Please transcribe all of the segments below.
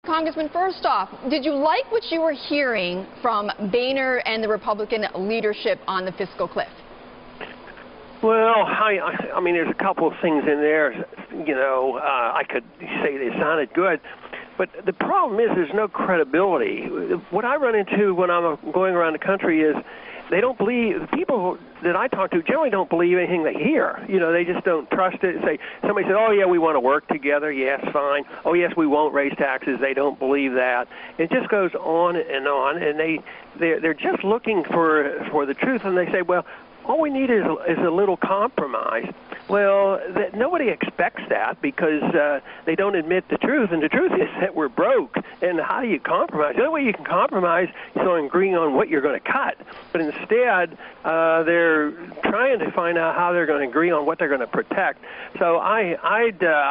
Congressman, first off, did you like what you were hearing from Boehner and the Republican leadership on the fiscal cliff? Well, I mean, there's a couple of things in there, I could say they sounded good, but the problem is there's no credibility. What I run into when I'm going around the country is they don't believe, the people that I talk to generally don't believe anything they hear. They just don't trust it. Somebody said, oh, yeah, we want to work together. Yes, fine. Oh, yes, we won't raise taxes. They don't believe that. It just goes on, and they're just looking for the truth, and they say, well, all we need is a little compromise. Well, nobody expects that because they don't admit the truth, and the truth is that we're broke. And how do you compromise? The only way you can compromise is on agreeing on what you're going to cut. But instead, they're trying to find out how they're going to agree on what they're going to protect. So I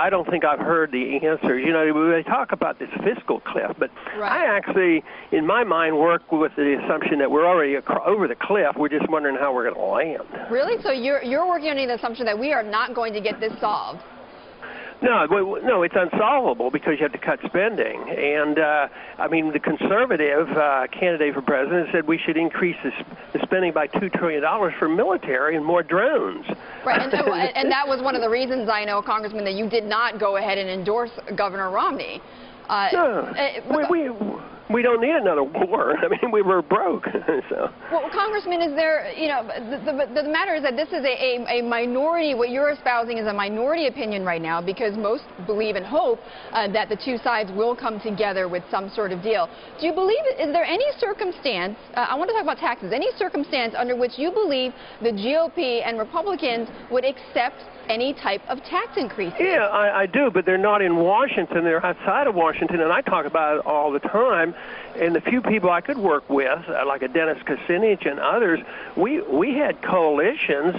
don't think I've heard the answers. They talk about this fiscal cliff, but right. I actually, in my mind, work with the assumption that we're already over the cliff. We're just wondering how we're going to land. Really? So you're working on the assumption that we are not going to get this solved? No, it's unsolvable because you have to cut spending. And, I mean, the conservative candidate for president said we should increase the spending by $2 trillion for military and more drones. Right, and that was one of the reasons, I know, Congressman, that you did not go ahead and endorse Governor Romney. No, we don't need another war. I mean, we were broke. So. Well, Congressman, is there, the matter is that this is a minority, what you're espousing is a minority opinion right now because most believe and hope that the two sides will come together with some sort of deal. Do you believe, is there any circumstance, I want to talk about taxes, any circumstance under which you believe the GOP and Republicans would accept any type of tax increase? Yeah, I do, but they're not in Washington. They're outside of Washington, and I talk about it all the time. And the few people I could work with, like a Dennis Kucinich and others, we had coalitions.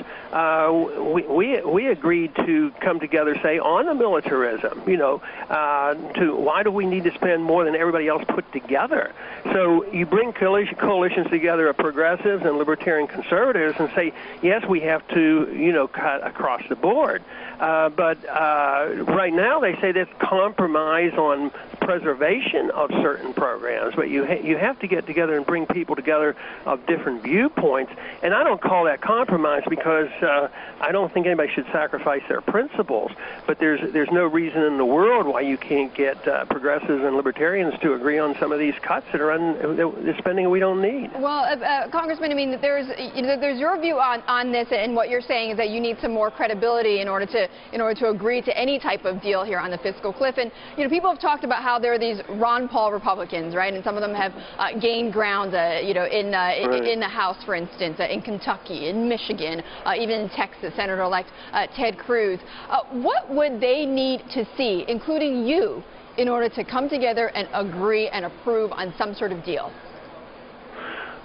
We agreed to come together, say, on the militarism. To why do we need to spend more than everybody else put together? So you bring coalitions together of progressives and libertarian conservatives and say, yes, we have to, cut across the board. But right now they say there's compromise on preservation of certain programs, but you have to get together and bring people together of different viewpoints, and I don't call that compromise because I don't think anybody should sacrifice their principles, but there's no reason in the world why you can't get progressives and libertarians to agree on some of these cuts that are the spending we don't need. Well, Congressman, I mean, there's your view on this, and what you're saying is that you need some more credibility in order to agree to any type of deal here on the fiscal cliff. And people have talked about how there are these Ron Paul Republicans, right? And some of them have gained ground, in the House, for instance, in Kentucky, in Michigan, even in Texas, Senator-elect Ted Cruz. What would they need to see, including you, in order to come together and agree and approve on some sort of deal?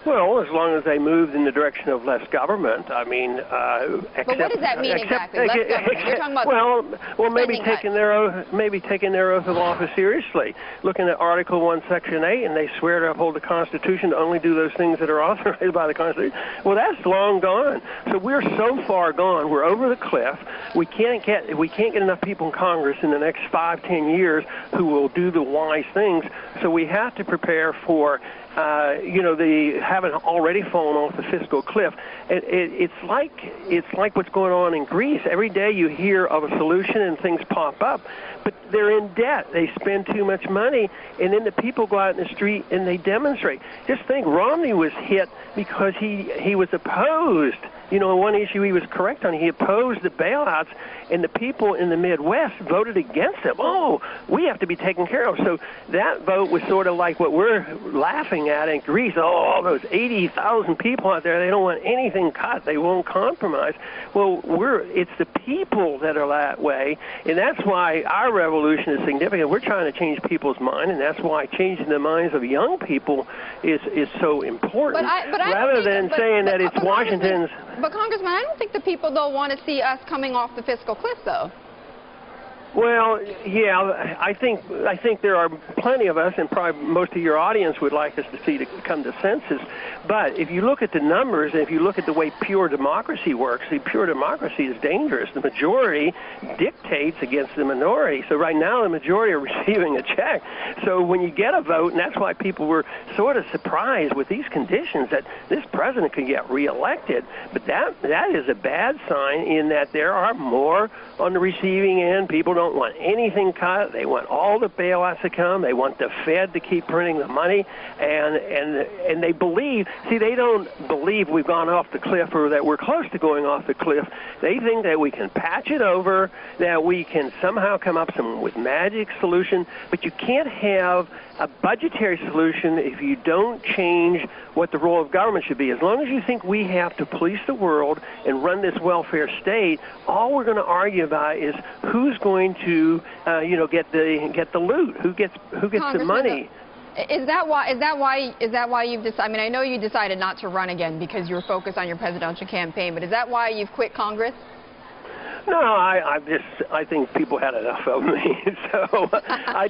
Well, as long as they moved in the direction of less government, I mean, but what does that mean exactly? Less government. You're talking about well, maybe taking their oath of office seriously. Looking at Article 1, Section 8, and they swear to uphold the Constitution, to only do those things that are authorized by the Constitution. Well, that's long gone. So we're so far gone. We're over the cliff. We can't get enough people in Congress in the next 5-10 years who will do the wise things. So we have to prepare for. They haven't already fallen off the fiscal cliff. It's like what's going on in Greece. Every day you hear of a solution and things pop up, but they're in debt. They spend too much money, and then the people go out in the street and they demonstrate. Just think, Romney was hit because he was opposed. One issue he was correct on, he opposed the bailouts, and the people in the Midwest voted against him. Oh, we have to be taken care of. So that vote was sort of like what we're laughing at in Greece. Oh, all those 80,000 people out there, they don't want anything cut. They won't compromise. Well, it's the people that are that way, and that's why our revolution is significant. We're trying to change people's mind, and that's why changing the minds of young people is so important. Rather than saying that it's Washington's... But, Congressman, I don't think the people, though, want to see us coming off the fiscal cliff, though. Well, yeah, I think there are plenty of us, and probably most of your audience would like us to see to come to senses. But if you look at the numbers, and if you look at the way pure democracy works, see, pure democracy is dangerous. The majority dictates against the minority. So right now, the majority are receiving a check. So when you get a vote, and that's why people were sort of surprised with these conditions that this president could get reelected. But that is a bad sign in that there are more on the receiving end. People don't want anything cut. They want all the bailouts to come. They want the Fed to keep printing the money, and they believe. See, they don't believe we've gone off the cliff or that we're close to going off the cliff. They think that we can patch it over, that we can somehow come up with magic solution. But you can't have a budgetary solution if you don't change what the role of government should be. As long as you think we have to police the world and run this welfare state, all we're going to argue about is who's going to, get the loot, who gets the money. Is that why you've decided? I mean, I know you decided not to run again because you were focused on your presidential campaign, but is that why you've quit Congress? No, I think people had enough of me. So, but I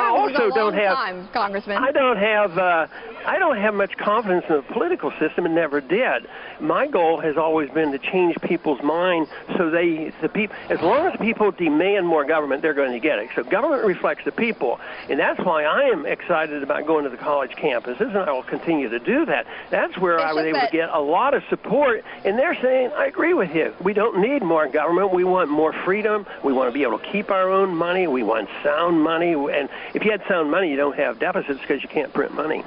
also don't have, Congressman. I don't have much confidence in the political system, and never did. My goal has always been to change people's minds so as long as people demand more government, they're going to get it. So government reflects the people, and that's why I am excited about going to the college campuses, and I will continue to do that. That's where I was able to get a lot of support, and they're saying, I agree with you. We don't need more government. We want more freedom. We want to be able to keep our own money. We want sound money. And if you had sound money, you don't have deficits because you can't print money.